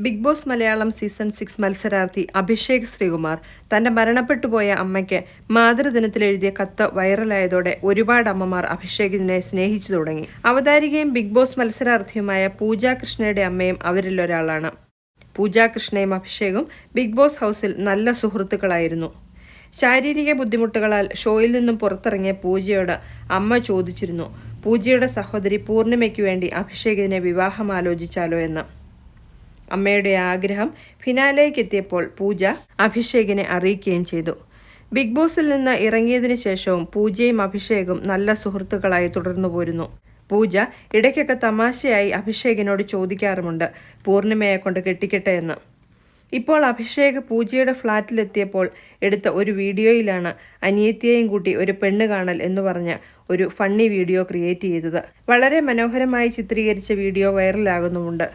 Big boss Malayalam season 6 മത്സരാർത്ഥി അഭിഷേക് ശ്രീകുമാർ തന്റെ മരണപ്പെട്ടുപോയ അമ്മയ്ക്ക് മാതൃദിനത്തിൽ എഴുതിയ കത്ത് വൈറലായതോടെ ഒരുപാട് അമ്മമാർ അഭിഷേകിനെ സ്നേഹിച്ചു തുടങ്ങി. അവതാരികയും ബിഗ് ബോസ് മത്സരാർത്ഥിയുമായ പൂജ കൃഷ്ണയുടെ അമ്മയും അവരിൽ ഒരാളാണ്. പൂജ കൃഷ്ണയും അഭിഷേകും ബിഗ് ബോസ് ഹൗസിൽ നല്ല സുഹൃത്തുക്കളായിരുന്നു. ശാരീരിക ബുദ്ധിമുട്ടുകളാൽ ഷോയിൽ നിന്നും പുറത്തിറങ്ങിയ പൂജയോട് അമ്മ ചോദിച്ചിരുന്നു പൂജയുടെ സഹോദരി പൂർണിമയ്ക്ക് വേണ്ടി അഭിഷേകിനെ വിവാഹം ആലോചിച്ചാലോ എന്ന്. അമ്മയുടെ ആഗ്രഹം ഫിനാലേക്ക് എത്തിയപ്പോൾ പൂജ അഭിഷേകിനെ അറിയിക്കുകയും ചെയ്തു. ബിഗ് ബോസിൽ നിന്ന് ഇറങ്ങിയതിനു ശേഷവും പൂജയും അഭിഷേകും നല്ല സുഹൃത്തുക്കളായി തുടർന്നു പോരുന്നു. പൂജ ഇടയ്ക്കൊക്കെ തമാശയായി അഭിഷേകിനോട് ചോദിക്കാറുമുണ്ട് പൂർണിമയെ കൊണ്ട് കെട്ടിക്കട്ടെ എന്ന്. ഇപ്പോൾ അഭിഷേക് പൂജയുടെ ഫ്ലാറ്റിലെത്തിയപ്പോൾ എടുത്ത ഒരു വീഡിയോയിലാണ് അനിയത്തിയെയും കൂട്ടി ഒരു പെണ്ണ് കാണൽ എന്ന് പറഞ്ഞ ഒരു ഫണ്ണി വീഡിയോ ക്രിയേറ്റ് ചെയ്തത്. വളരെ മനോഹരമായി ചിത്രീകരിച്ച വീഡിയോ വൈറലാകുന്നുമുണ്ട്.